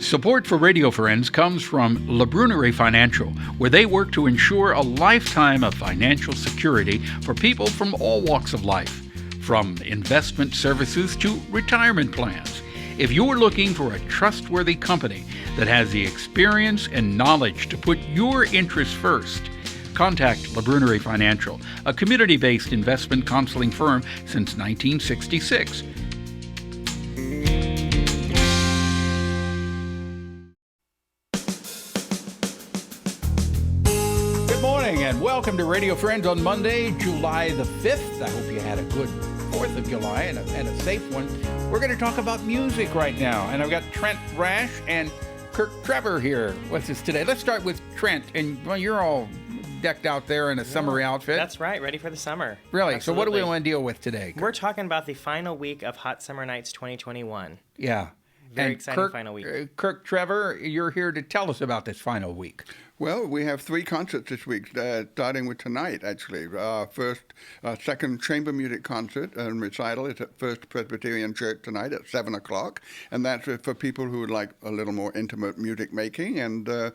Support for Radio Friends comes from La Brunerie Financial, where they work to ensure a lifetime of financial security for people from all walks of life, from investment services to retirement plans. If you're looking for a trustworthy company that has the experience and knowledge to put your interests first, contact La Brunerie Financial, a community-based investment counseling firm since 1966. And welcome to Radio Friends on Monday, July the 5th. I hope you had a good 4th of July and a safe one. We're going to talk about music right now. And I've got Trent Rash and Kirk Trevor here with us today. Let's start with Trent. And well, you're all decked out there in a summery outfit. That's right, ready for the summer. Really? Absolutely. So what do we want to deal with today, Kirk? We're talking about the final week of Hot Summer Nights 2021. Yeah. Very and exciting final week. Kirk Trevor, you're here to tell us about this final week. Well, we have 3 concerts this week, starting with tonight, actually. Second chamber music concert and recital is at First Presbyterian Church tonight at 7 o'clock. And that's for people who would like a little more intimate music making. And the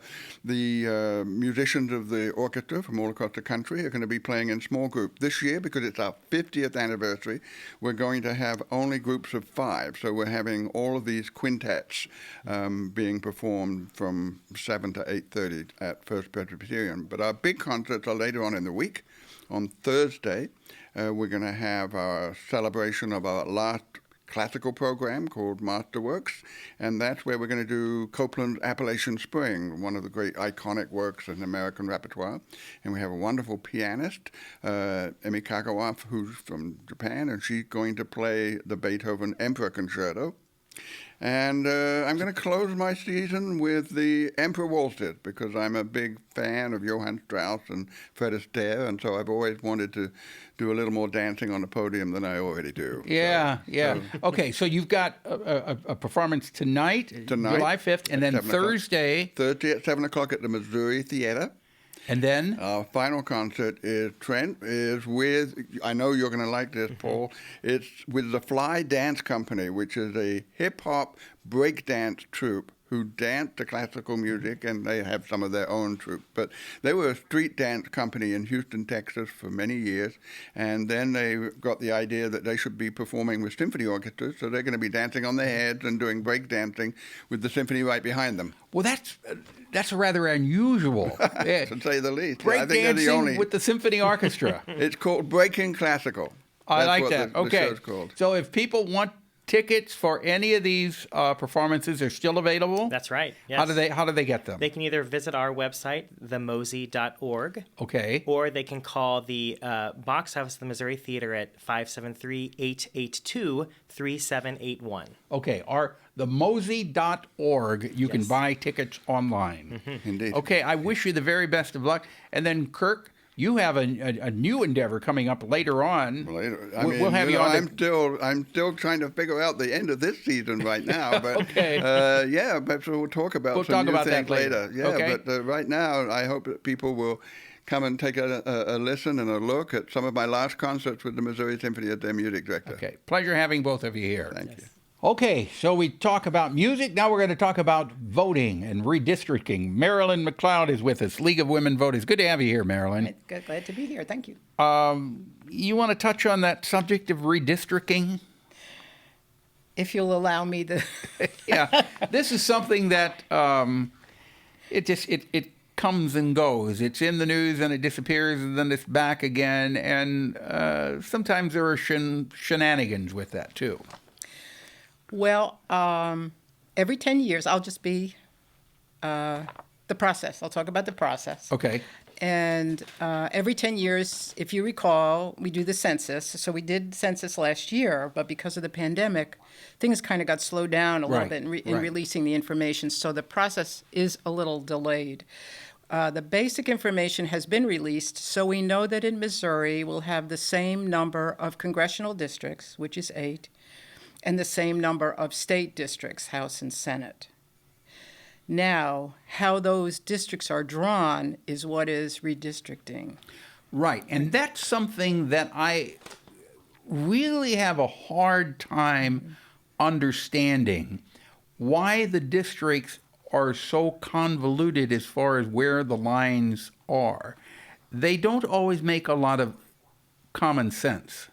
musicians of the orchestra from all across the country are going to be playing in small groups. This year, because it's our 50th anniversary, we're going to have only groups of 5. So we're having all of these quintets being performed from 7 to 8:30 at First Presbyterian. But our big concerts are later on in the week. On Thursday, we're going to have our celebration of our last classical program called Masterworks, and that's where we're going to do Copland's Appalachian Spring, one of the great iconic works in American repertoire. And we have a wonderful pianist, Emi Kagawa, who's from Japan, and she's going to play the Beethoven Emperor Concerto. And I'm going to close my season with the Emperor Waltzes, because I'm a big fan of Johann Strauss and Fred Astaire, and so I've always wanted to do a little more dancing on the podium than I already do. Yeah. Okay, so you've got a performance tonight, July 5th, and then Thursday. Thursday at 7 o'clock at the Missouri Theater. And then? Our final concert is with, I know you're going to like this, Paul, it's with the Fly Dance Company, which is a hip-hop breakdance troupe who dance to classical music, and they have some of their own troupe. But they were a street dance company in Houston, Texas for many years, and then they got the idea that they should be performing with symphony orchestras, so they're going to be dancing on their heads and doing break dancing with the symphony right behind them. Well, that's rather unusual. To say the least. Break I think they're the only with the symphony orchestra. It's called Breaking Classical. I like that. The okay. show's called. So if people want tickets for any of these performances, they're still available? That's right. Yes. How do they get them? They can either visit our website, themosy.org. Okay. Or they can call the box office of the Missouri Theater at 573-882-3781. Okay. The Mosy.org, you can buy tickets online. Mm-hmm. Indeed. Okay, I wish you the very best of luck. And then, Kirk, you have a new endeavor coming up later on. We'll have you on. I'm still trying to figure out the end of this season right now. But okay. Perhaps we'll talk about some new things later. Yeah, okay. But right now, I hope that people will come and take a listen and a look at some of my last concerts with the Missouri Symphony as their music director. Okay, pleasure having both of you here. Thank you. Okay, so we talk about music. Now we're going to talk about voting and redistricting. Marilyn McLeod is with us, League of Women Voters. Good to have you here, Marilyn. Good, glad to be here. Thank you. You want to touch on that subject of redistricting? If you'll allow me to. Yeah, this is something that it comes and goes. It's in the news and it disappears and then it's back again. And sometimes there are shenanigans with that too. Well, every 10 years, I'll just be the process. I'll talk about the process. Okay. And every 10 years, if you recall, we do the census. So we did census last year, but because of the pandemic, things kind of got slowed down a little bit in releasing the information. So the process is a little delayed. The basic information has been released, so we know that in Missouri we'll have the same number of congressional districts, which is 8, and the same number of state districts, House and Senate. Now, how those districts are drawn is what is redistricting. Right, and that's something that I really have a hard time understanding. why the districts are so convoluted as far as where the lines are. They don't always make a lot of common sense.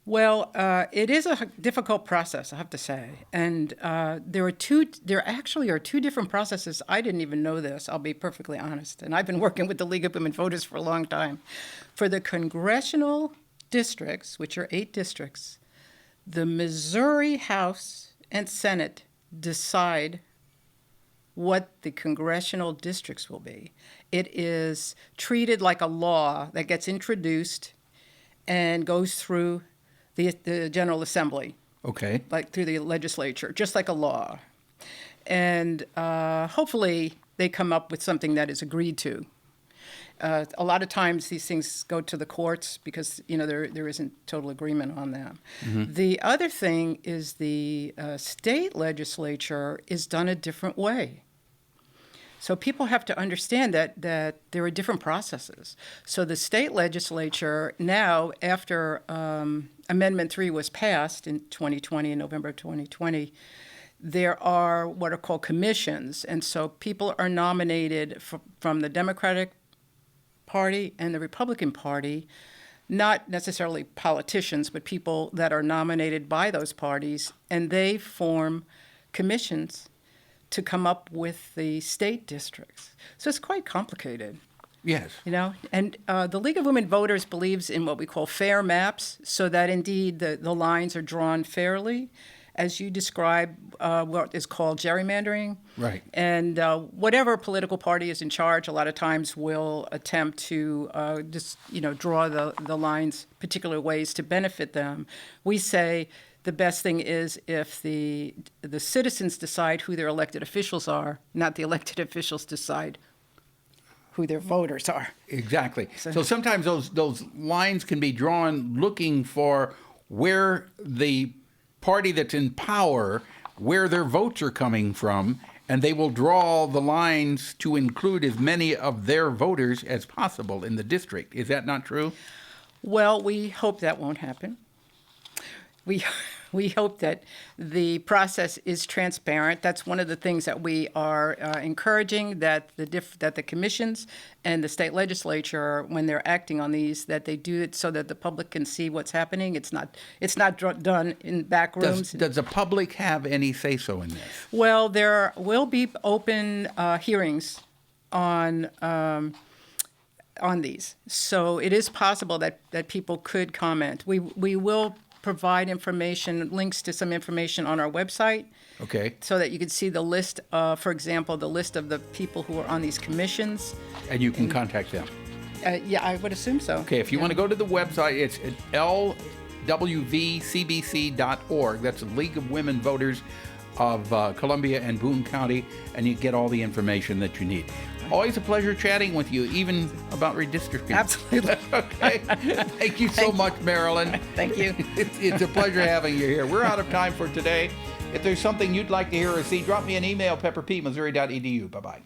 Well, it is a difficult process, I have to say, and there actually are two different processes. I didn't even know this. I'll be perfectly honest, and I've been working with the League of Women Voters for a long time. For the congressional districts, which are 8 districts, the Missouri House and Senate decide what the congressional districts will be. It is treated like a law that gets introduced and goes through the General Assembly, Okay. like through the legislature, just like a law. And hopefully they come up with something that is agreed to. A lot of times these things go to the courts because, there isn't total agreement on them. Mm-hmm. The other thing is the state legislature is done a different way. So people have to understand that there are different processes. So the state legislature now, after Amendment 3 was passed in 2020, in November of 2020, there are what are called commissions. And so people are nominated from the Democratic Party and the Republican Party, not necessarily politicians, but people that are nominated by those parties, and they form commissions to come up with the state districts. So it's quite complicated. Yes. And the League of Women Voters believes in what we call fair maps, so that indeed the lines are drawn fairly, as you describe what is called gerrymandering. Right. And whatever political party is in charge, a lot of times will attempt to draw the lines particular ways to benefit them. We say the best thing is if the citizens decide who their elected officials are, not the elected officials decide who their voters are. Exactly. So sometimes those lines can be drawn looking for where the party that's in power, where their votes are coming from, and they will draw the lines to include as many of their voters as possible in the district. Is that not true? Well, we hope that won't happen. We hope that the process is transparent. That's one of the things that we are encouraging, that the commissions and the state legislature, when they're acting on these, that they do it so that the public can see what's happening. It's not done in back rooms. Does the public have any say-so in this? Well, there will be open hearings on these, so it is possible that people could comment. We will provide links to some information on our website. Okay. So that you can see the list, for example, the list of the people who are on these commissions. And you can contact them. Yeah, I would assume so. Okay, if you want to go to the website, it's at lwvcbc.org. That's the League of Women Voters of Columbia and Boone County, and you get all the information that you need. Always a pleasure chatting with you, even about redistricting. Absolutely. Okay. Thank you so much, Marilyn. Thank you. It's a pleasure having you here. We're out of time for today. If there's something you'd like to hear or see, drop me an email, pepperpmissouri.edu. Bye-bye.